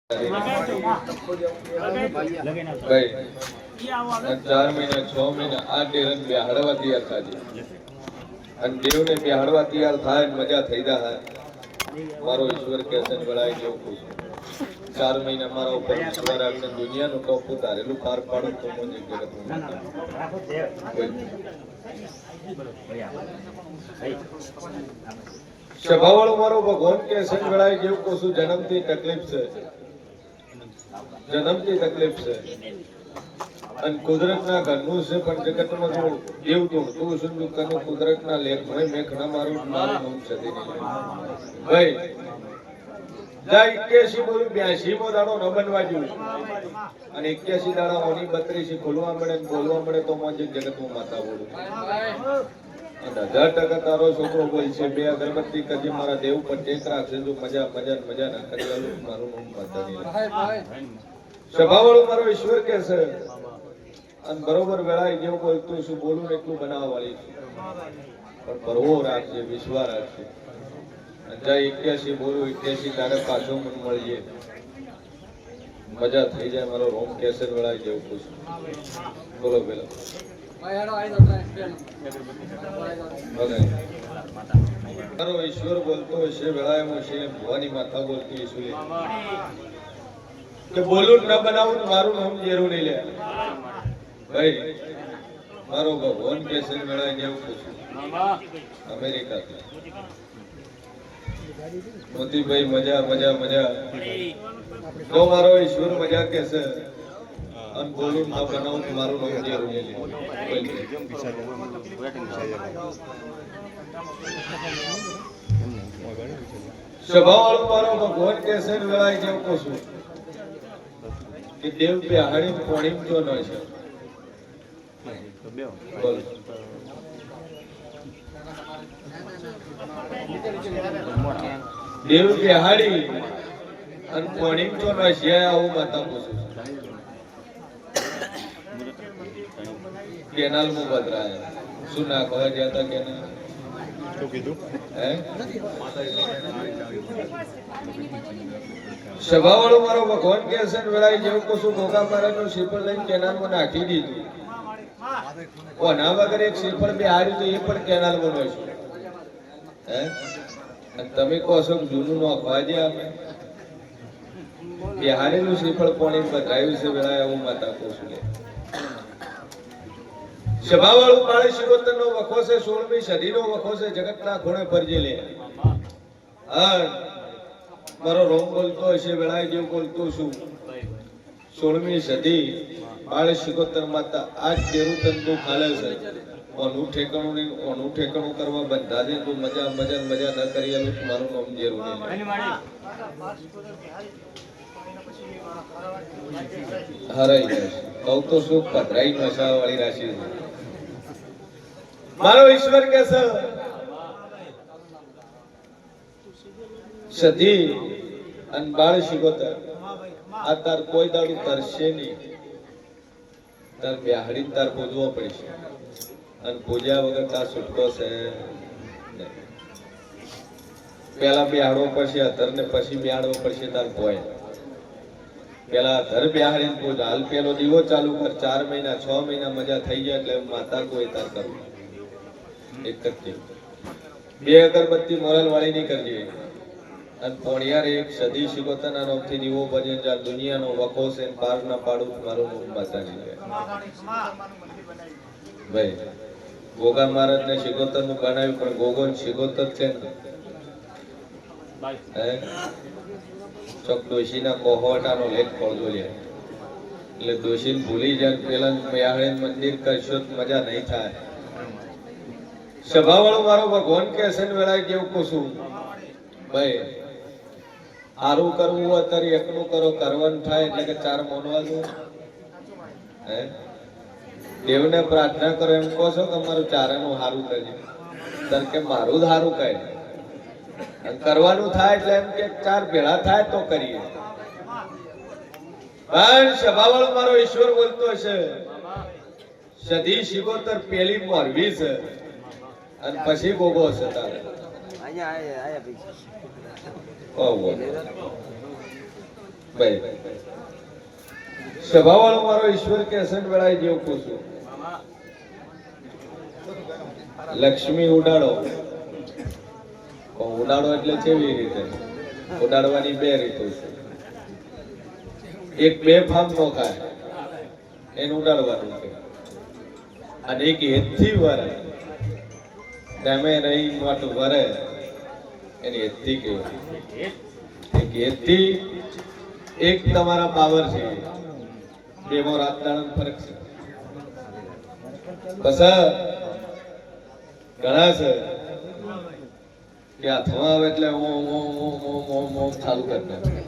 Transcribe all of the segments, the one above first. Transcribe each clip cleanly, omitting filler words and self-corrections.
4 મહિના 6 મહિના આ ટેરન બેહાડવા તૈયાર થાય અને દેવને બેહાડવા તૈયાર થાય મજા થઈ જાય મારો ઈશ્વર કેસન વળાય જેવું ખુશ 4 મહિના મારા ઉપર ઈશ્વર રાખે દુનિયાનું ટોપ ઉતારેલું પાર પાડું તો મને જગતમાં સ્વભાવવાળો મારો ભગવાન કેસન વળાય જેવું કોશું જન્મથી તકલીફ છે અને કુદરતના ઘરનું છે પણ જગતમાં જો એવું તો તું સુંદુ કનું કુદરતના લેખ હોય મેઘના મારું નામ છે ભાઈ જા 81 બોલું 82 મો દાડો ન બનવા જોઈએ અને 81 દાડા ઓની 32 ખોલવા મળે ને બોલવા મળે તો મોજ જગતમાં માતા બોલું અને 1000% તારો છોકરો બોલ છે બે અગરબત્તી કદી મારા દેવ પર ટેક રાખશે જો મજા ના કરી આલું મારું નામ માતા નહીં સ્વભાવવાળું મારો ઈશ્વર કે છે અને બરોબર વેળાએ જેવું બોલતું શું બોલું એટલું બનાવવા વાળી પણ પરવો રાખજે વિશ્વાસ રાખજે જા 81 બોલું 81 તારે પાછો મન મળીએ મજા થઈ જાય મારો રોમ કેસર વેળાએ જેવું ખુશ બોલો પેલા મારો ઈશ્વર બોલતો હશે વેળાએ હું છે ભવાની માતા બોલતી હશું કે બોલું ન બનાવું મારું નામ જેરું નહીં લે ભાઈ મારો ભગવાન કેસર વેળાએ જેવું પૂછું અમેરિકા મોતીભાઈ મજા તો મારો ઈશ્વર મજા કેસે અને બોલું ન બનાવું મારું નામ જેરું નહીં લે સ્વભાવવાળો મારો ભગવાન કેસર વેળાએ જેવું પૂછું કે દેવ બેહાડી પોણીમ જો ન છે બોલ દેવ બેહાડી અને પોણીમ જો ન છે આવું માતા પૂછું કેનાલ માં બદરાયા શું નાખવા ગયા હતા કેનાલ શું કીધું હે સ્વભાવવાળો મારો ભગવાન કે છે વેળાએ જેવું કશું ભોગા મહારાજનું શ્રીફળ લઈને કેનાલમાં નાખી દીધું કોના વગર એક શ્રીફળ બે હાર્યું તો એ પણ કેનાલમાં નો છે હે તમે કહો છો જૂનું નાખવા દે અમે બિહારેલું શ્રીફળ કોને બતાવ્યું છે વેળાએ આવું માતા કોશું લે સ્વભાવવાળું કાળે શિરોતરનો વખો છે 16મી સદીનો વખો છે જગતના ખૂણે ફરજે લે મારો રોમ બોલતો હશે વેળાએ જેવું બોલતો છું 16મી સદી બાળ શિકોતર માતા આજ તેરું તંતુ ખાલે છે ઓનું ઠેકાણું કરવા બંધા દે તું મજા ન કરી આલું મારું નામ જેરું નહીં હરાઈ જશે કહું તો શું પધરાઈ નશા વાળી રાશિ મારો ઈશ્વર કે છે સદી અને બાળ શિકોતર આ તાર કોઈ દાડું તરશે નહીં તાર બેહાડી તાર પૂજવો પડશે અને પૂજા વગર તાર છૂટકો છે પેલા બેહાડવો પડશે અધર ને પછી બેહાડવો પડશે તાર કોઈ પેલા અધર બેહાડીને પૂજ હાલ પેલો દીવો ચાલુ કર 4 મહિના 6 મહિના મજા થઈ જાય એટલે માતા કોઈ તાર કરવું એક જ બે અગરબત્તી મોરલ વાળી નહીં કરજે અને પોણિયાર એક સદી શિકોતરના નામથી દીવો ભજે જ્યાં દુનિયાનો વખો છે પાર ના પાડું મારું માતાજી ભાઈ ગોગા મહારાજ ને શિકોતર નું બનાવ્યું પણ ગોગો શિકોતર છે ને ચોક ડોશી ના કોહવટાનો લેખ પડજો લે એટલે ડોશી ભૂલી જાય પેલા મેહાળે મંદિર કરશો મજા નહીં થાય સ્વભાવવાળો મારો ભગવાન કે છે વેળાએ કેવું કશું ભાઈ સારું કરવું અત્યારે એકનું કરો કરવાનું થાય એટલે કે 4 મોનવા દો હે દેવને પ્રાર્થના કરો એમ કહો છો કે મારું ચારેનું સારું કરજે ત્યારે કે મારું જ સારું કહે કરવાનું થાય એટલે એમ કે 4 ભેળા થાય તો કરીએ પણ સ્વભાવવાળો મારો ઈશ્વર બોલતો હશે સદી શિકોતર પેલી મોરવી છે અને પછી ગોગો હશે તારે ભાઈ સભાવાળો મારો ઈશ્વર કેસન વેળાએ જેવું પૂછું લક્ષ્મી ઉડાડો ઉડાડો એટલે કેવી રીતે ઉડાડવાની બે રીતો છે એક બે ફામ નો ખાય એને ઉડાડવાનું છે અને એક હેતથી વરે તમે રહી માટે વરે એની હેતથી કહેવાય એક હેતથી એક તમારા પાવર છે બેમાં રાત દાડો ફરક છે બસ ઘણા છે કે હાથમાં આવે એટલે ચાલુ કરી નાખે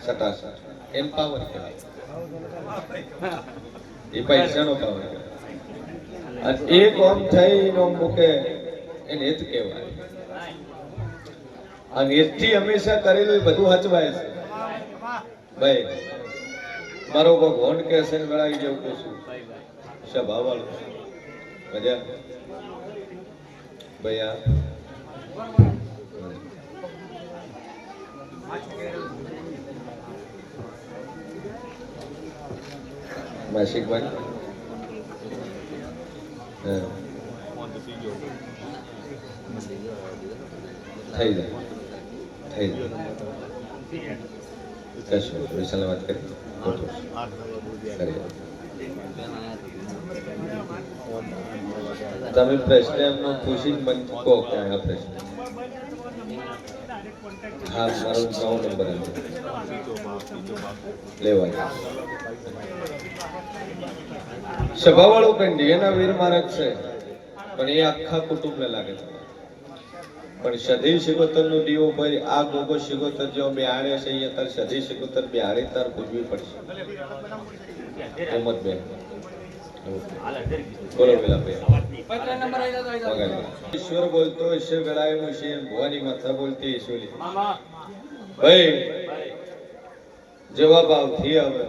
સટાસટ એન પાવર કહેવાય એ પૈસાનો પાવર કહેવાય અને એક ઓમ થઈ નો મૂકે એને હેત કહેવાય અને હેતથી હંમેશા કરેલું બધું હચવાય છે ભાઈ મારો ભગવાન કે છે વેળાઈ જેવું પૂછું સભા વાળું મજા ભૈયા માસિક ભાઈ થઈ જાય કશું વિશાલ વાત કરી તમે પ્રશ્ન એમનો પૂછીને મને કહો કે આ પ્રશ્ન હા મારો 9 નંબર લેવાય સભાવાળો કંડી એના વીર માર્ગ છે પણ એ આખા કુટુંબને લાગે છે પણ સધી શિગોતર નું દીવો ભાઈ આ ગોગો શિગોતર જો બેહાડે છે એ તાર સધી શિગોતર બેહાડે તાર પૂજવી પડશે ઉમત બેન બોલો પેલા ઈશ્વર બોલતો ઈશ્વર વેળાએ મુશી ભવાની માથા બોલતી ઈશ્વરી ભાઈ જેવા ભાવથી આવે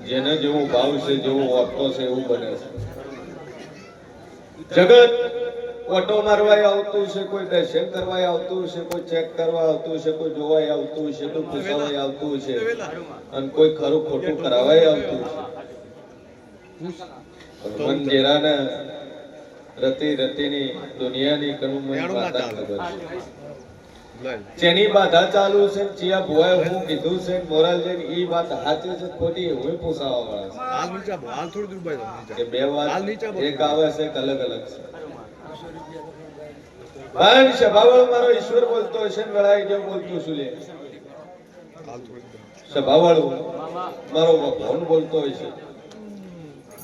જેને જેવો ભાવ છે જેવો વાગતો છે એવું બને છે જગત ઓટો મારવા આવતું છે કોઈ દર્શન કરવા આવતું છે કોઈ ચેક કરવા આવતું છે કોઈ જોવા આવતું છે કોઈ પૂછવા આવતું છે અને કોઈ ખરું ખોટું કરાવવા આવતું છે મંજેરાના રતિ રતિની દુનિયાની કનું મન વાતા ખબર છે જેની બાધા ચાલુ છે ચિયા ભોય હું કીધું છે મોરાલ જઈને ઈ વાત સાચી છે ખોટી હું પૂછાવા વાળા છે હાલ નીચા હાલ થોડું દૂર ભાઈ કે બે વાત એક આવે છે અલગ અલગ છે ભાઈ સભાવાળો મારો ઈશ્વર બોલતો હશે ને વેળાએ જેવું બોલતું છું લે સભાવાળો મારો ભગવાન બોલતો હશે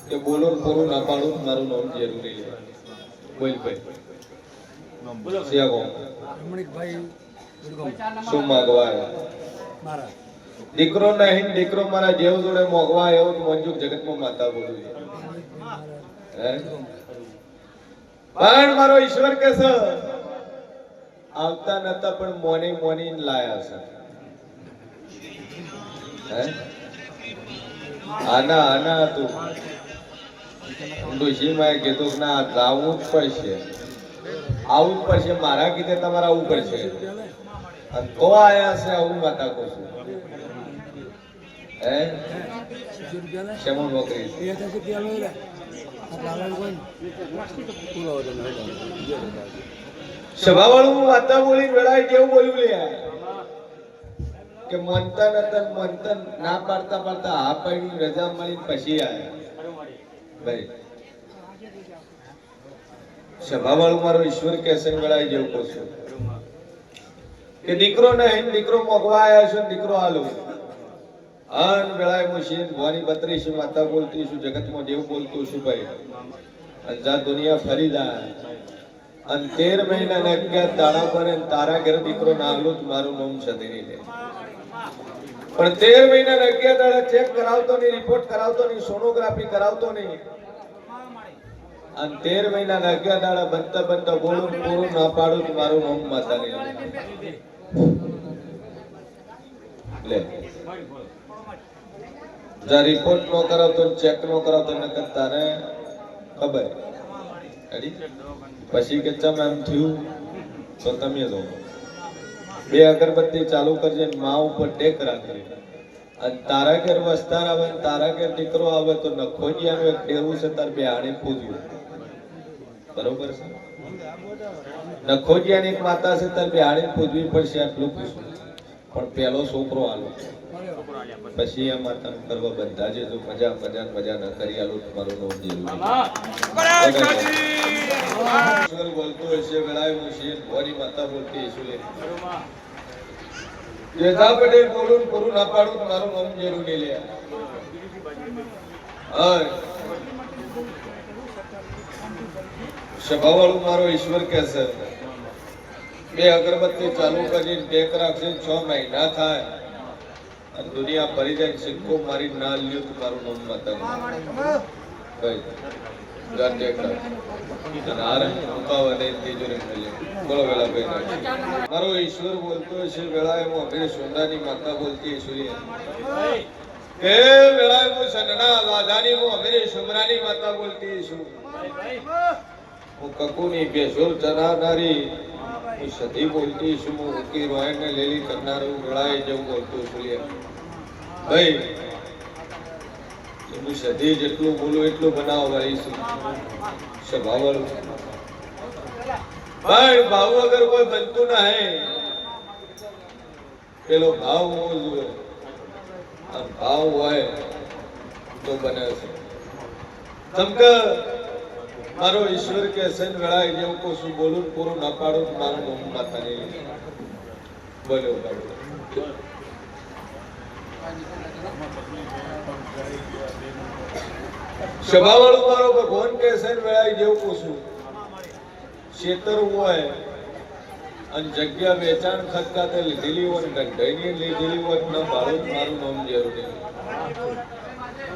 કે બોલો પૂરું ના પાડું મારું નામ જરૂરી છે બોલ ભાઈ સિયાગો શું માગવા દીકરો નહીં દીકરો મારા જેવ જોડે મોગવા આવ્યો તો મંજુક જગતમાં માતા બોલું પણ મારો ઈશ્વર કે છે આવતા નતા પણ મોની મોની લાયા છે આના આના તું ડોશીમાં કીધું ના ગાવું જ પડશે આવું જ પડશે મારા કીધે તમારે આવવું પડશે અને તો આયા છે આવું માતા કહું છું હે શેમો નોકરી સભાવાળું વાતા બોલી વેળાએ જેવું બોલ્યું લે કે મનતા નતા મંતન ના પાડતા પાડતા હા પાડી રજા મળી પછી આયા ભાઈ સભાવાળું મારો ઈશ્વર કેસન વેળાએ જેવું કહું છું કે દીકરો નહીં દીકરો મોગવા આવ્યા છે દીકરો આલો અન વેળાએ મુશીન ભવાની 32 માતા બોલતી છું જગતમાં દેવ બોલતું છું ભાઈ અને જા દુનિયા ફરી જાય અને 13 મહિના ને 11 દાડા પર તારા ઘર દીકરો નાગલું મારું નામ સદીની લે પણ 13 મહિના ને 11 દાડા ચેક કરાવતો નહીં રિપોર્ટ કરાવતો નહીં સોનોગ્રાફી કરાવતો નહીં અને 13 મહિના ને 11 દાડા બનતા બનતા બોલું પૂરું ના પાડું મારું નામ માતા નહીં લે જા રિપોર્ટ નો કરાવતો ચેક નો કરાવતો ન કરતા ને ખબર પછી કે ચમ એમ થયું તો તમે જો બે અગરબત્તી ચાલુ કરજે ને મા ઉપર ટેક રાખજે. અને તારા ઘેર વસ્તાર આવે ને તારા ઘેર દીકરો આવે તો નખોજીયાનું એક ટેવું છે તાર બે આણી પૂજ્યું. બરોબર છે? નખોજીયાની એક માતા છે તાર બે આણી પૂજવી પડશે આટલું પૂછવું. પણ પેલો છોકરો આલો પછી આ માતાનું કરવા બધા જે જો મજા ન કરી આલો તમારું નામ જેવું ઈશ્વર બોલતો હશે વેળાએ હું શેર ભવાની માતા બોલતી હશે જેજા પટેલ બોલું કરું ના પાડું મારું નામ જેવું નહીં લે. સભાવાળું મારો ઈશ્વર કહેશે બે અગરબત્તી ચાલુ કરીને ટેક રાખશે 6 મહિના થાય અને દુનિયા ભરી જાય સિક્કો મારી ના લ્યો તો મારું નામ માતા કઈ ગાતે બોલો વેલા ભાઈ મારો ઈશ્વર બોલતો છે વેળાએ હું અભિર સોનાની માતા બોલતી ઈશ્વરી કે વેળાએ હું સનના વાજાની હું અભિર સુમરાની માતા બોલતી છું. હું કકુની બેસો ચરાનારી હું સધી બોલતી છું. હું ઉકી રોયને લેલી કરનારું વેળાએ જેવું બોલતો છું ભાઈ. હું સધી જેટલું બોલું એટલું બનાવવા વાળી છું. સ્વભાવવાળું ભાઈ ભાવ વગર કોઈ બનતું નહીં. પેલો ભાવ હોવો જોઈએ. આ ભાવ હોય તો બને છે. તમકે મારો ઈશ્વર કે સન વેળાએ જેવું કોઈ શું બોલું પૂરું ના પાડું મારું નામ માતા નહીં બોલ્યો પાડું. સભાવાળું મારો ભગવાન કે છે વેળાએ જેવું પૂછું શેતર હોય અને જગ્યા વેચાણ ખતખાતે લીધેલી હોય ગંઢાઈની લીધેલી હોય ન ભાડું મારું નામ જરૂરી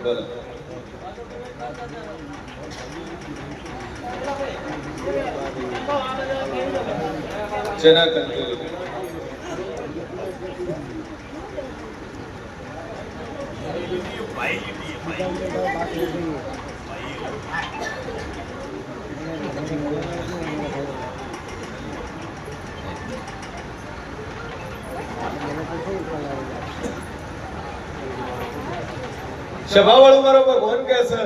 બોલો. જેના કંટ્રોલ સભાવાળું મારો ભગવાન કે છે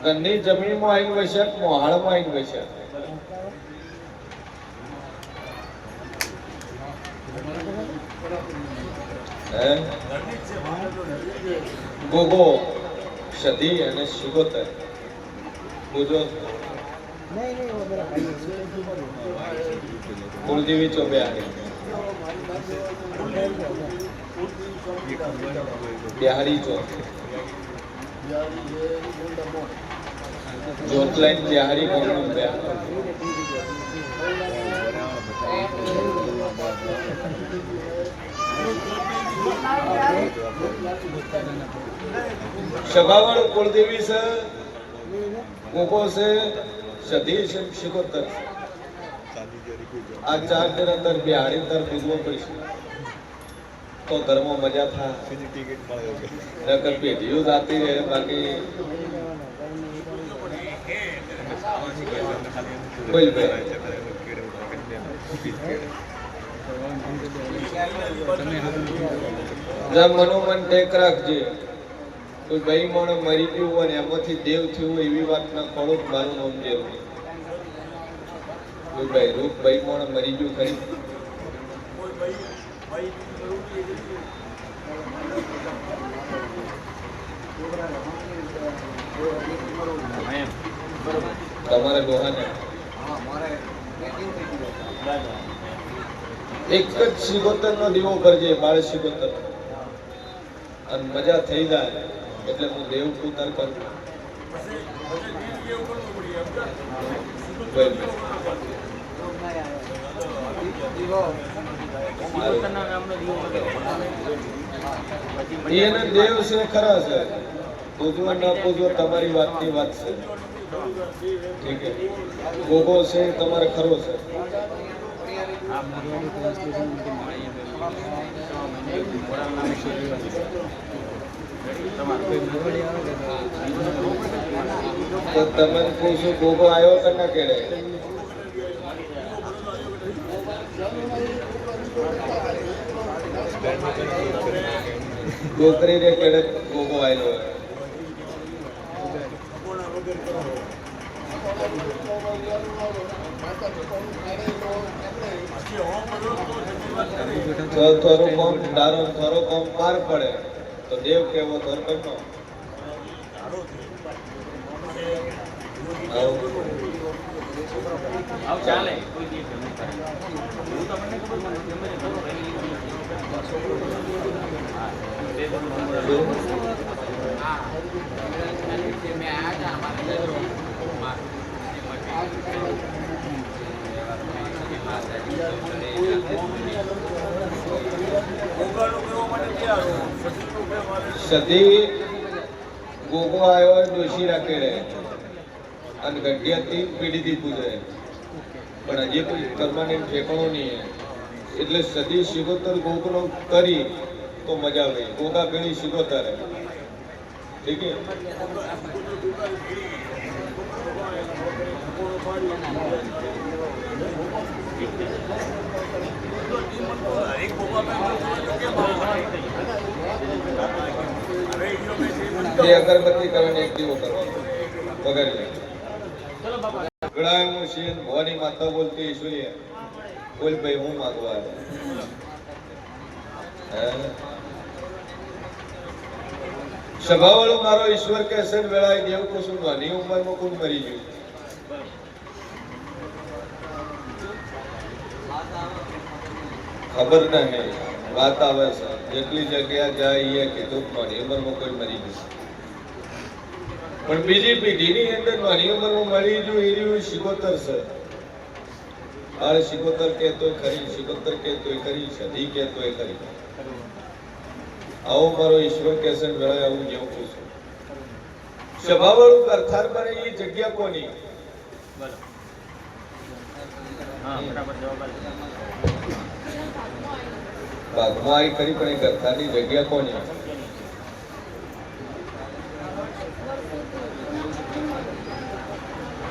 ઘરની જમીનમાં આવીને વસ્યા મોહાળમાં આવીને વસ્યા. ગોગો સધી અને શિગોતર પૂજો કુળદેવી ચોબે બિહારી ચોક જોતલાઈન બિહારી કોણનું સભાવાળું કુળદેવી છે ગોગો છે સધી છે શિકોતર. આ 4 ની અંદર બિહારી તર પૂજવો પડશે તો ઘરમાં મજા થાય. પેઢીઓ જાતી રહે બાકી બોલ ભાઈ મનોમન ટેક રાખજે. કોઈ ભાઈ મોણ મરી ગયું હોય ને એમાંથી દેવ થયું હોય એવી વાત ના ખોડો મારું નામ જેવું. કોઈ ભાઈ રૂપ ભાઈ મોણ મરી ગયું ખરી તમારે ડોહાને એક જ શિગોતર નો દીવો કરજે બાળ શિગોતર અને મજા થઈ જાય એટલે હું દેવ કુતર કરું. એને દેવ છે ખરા છે પૂજવા ના પૂજવા તમારી વાતની વાત છે. ઠીક છે ગોગો છે તમારે ખરો છે. તો તમે પૂછો ગોગો આવ્યો કે ના કેળે છોકરી રે કેડે ગોગો આયલો થોડું કોમ ડારો થોડો કોમ પાર પડે તો દેવ કેવો ધર કરનો ચાલે સદી ગોગો આવ્યો ડોશી રાખેડે અને ગઢિયાથી પીડીથી પૂજે પણ હજી કોઈ પરમાનન્ટ ઠેકાણો નહીં એટલે સદી શિગોતર ગોગનો કરી તો મજા આવે ગોગા ગણી શિગોતર ઠીક હે ये अगरबत्ती करने एक दिवस करो पकड़ ले गड़ा में शीन भवानी माता बोलती ईश्वरीय बोल भाई हूँ मागवा सभा वालों मारो ईश्वर के सन वेला देव को सुनवा नहीं उम्र में कौन मरी गई खबर न है बात आवे છે જેટલી જગ્યા જાય એ કીધું નાની ઉંમરમાં કોઈ મરી ગયું પણ બીજી પેઢીની અંદર નાની ઉંમરમાં મરી ગયું એ રહ્યું શિકોતર છે આ શિકોતર કહેતોય ખરી શિકોતર કહેતોય ખરી સદી કહેતોય ખરી આવો મારો ઈશ્વર કેસન વેળાએ આવું જેવું પૂછું સભાવાળું અર્થાર બને એ જગ્યા કોની બાગમાં આવી ખરી પણ એ ગરથાની જગ્યા કોની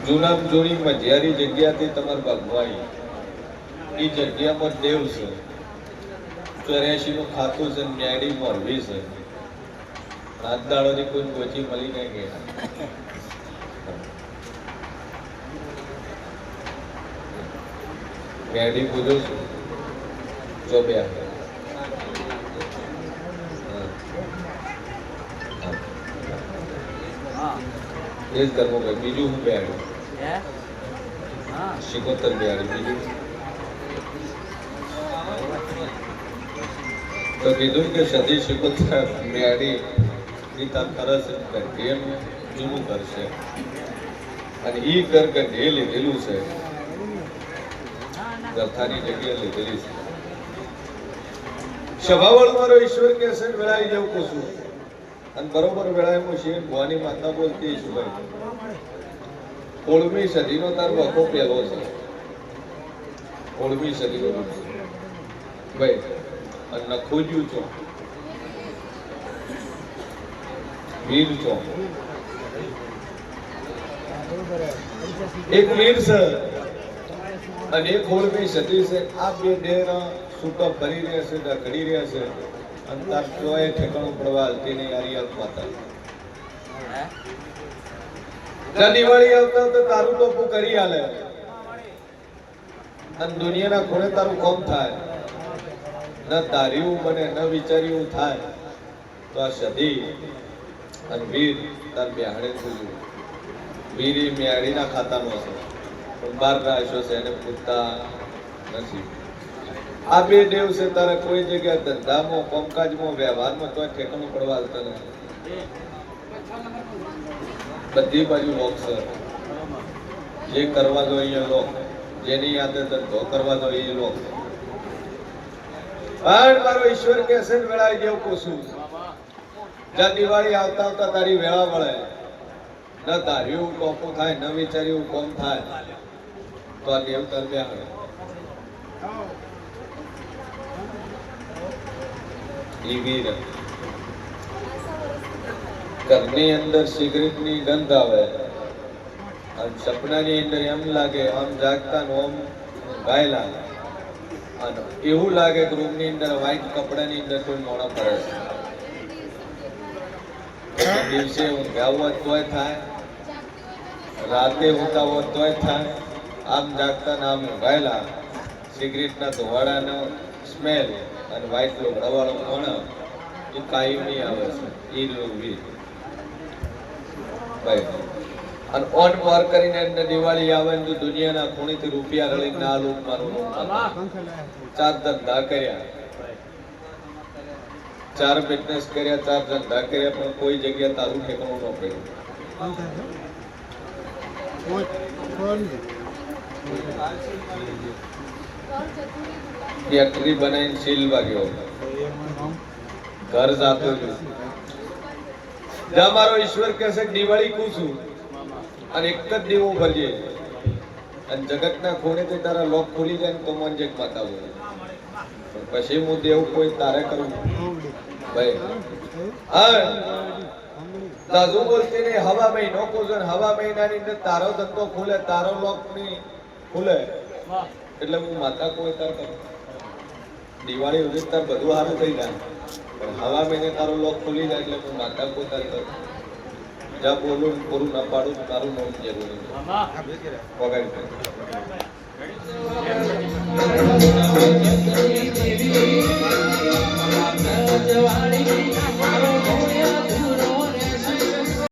જૂના જૂની મજિયારી જગ્યાથી તમારે બાગમાં આવી એ જગ્યામાં દેવ છે 84 નું ખાતું છે ન્યાડી મોરવી છે હાથ દાડોની કોઈ ગોચી મળી નહીં ગયા ન્યાડી પૂજો છું ચોબ્યા એ જ કરવો ભાઈ બીજું હું બેહાડ્યું શિકોતર બેહાડ્યું બીજું તો કીધું કે સદી શિકોતર બેહાડી ની તાર ખરસ એમ જૂનું કરશે અને ઈ કર ગઢે લીધેલું છે ગથાની જગ્યા લીધેલી છે સભાવાળો મારો ઈશ્વર કે છે વેળાઈ જેવું કશું અને બરોબર વેળાએ શિવ ભવાની માતા બોલતી છું ભાઈ 16મી સદીનો તાર વખો પહેલો છે 16મી સદીનો ભાઈ અને નખોજ્યું છો વીર છો એક વીર છે અને એક 16મી સદી છે આ બે ડેરા સૂકા ભરી રહ્યા છે રખડી રહ્યા છે અને તાર કોઈ ઠેકાણું પડવા હાલતી નહીં આરિયાત માતા દિવાળી આવતા તો તારું ટોપું કરી હાલે અને દુનિયાના ખૂણે તારું કોમ થાય ન ધાર્યું બને ન વિચાર્યું થાય તો આ સદી અને વીર તાર બેહાડે પૂજ્યું વીર એ મેળીના ખાતાનો છે પણ બાર રાખ્યો છે એને પૂછતા નથી આ બે દેવ છે તારે કોઈ જગ્યાએ ધંધામાં કામકાજમાં વ્યવહારમાં તો ઠેકાણું પડવા હાલતા નથી બધી બાજુ લોક છે જે કરવા દો અહીંયા લોક જેની યાદે ધંધો કરવા દો એ લોક પણ મારો ઈશ્વર કે છે વેળાએ જેવું પૂછું જ્યાં દિવાળી આવતા આવતા તારી વેળા વળે ન ધાર્યું ટોપું થાય ન વિચાર્યું કોમ થાય તો આ દેવ તાર બેહાડે ઘરની અંદર સિગરેટની ગંધ આવે અને સપનાની અંદર એમ લાગે આમ જાગતા ઓમ ગાય લાગે અને એવું લાગે કે રૂમની અંદર વ્હાઈટ કપડાની અંદર કોઈ મોણો પડે છે. દિવસે ઊંઘ્યા હોત તોય થાય, રાતે ઊંઘતા હોત તોય થાય, આમ જાગતા આમ ઊંઘાયેલા, સિગરેટના ધોવાડાનો સ્મેલ અને વ્હાઈટ લોગડાવાળો મોણો એ કાયમી આવે છે. એ લોભી ભાઈ અને ઓન પાર કરીને એમને દિવાળી આવે ને તો દુનિયાના ખૂણેથી રૂપિયા રળીને આ લોક મારું ચાર ધંધા કર્યા, ચાર બિઝનેસ કર્યા, ચાર ધંધા કર્યા, પણ કોઈ જગ્યા તારું ઠેકાણું ન પડ્યું. ફેક્ટરી બનાવીને સીલ વાગ્યો, ઘર જાતો જ્યાં મારો ઈશ્વર કહેશે દિવાળી કું છું અને એક જ દીવો ભરજે અને જગતના ખૂણેથી તારા લોક ખુલી જાય ને તો મન જેક માતા હોય. પછી હું દેવ કોઈ તારે કરું ભાઈ. હા દાદુ બોલતી નહીં, હવા મહિનો કોઝન હવા મહિનાની અંદર તારો ધંધો ખુલે, તારો લોક ની ખુલે એટલે હું માતા કોઈ તાર કરું. દિવાળી સુધી તાર બધું સારું થઈ જાય પણ હવા મહિને તારો લોક ખુલી જાય એટલે હું માતા કોઈ તાર કરું. જ્યાં બોલું પૂરું ના પાડું તારું નામ જરૂરી વગાડી.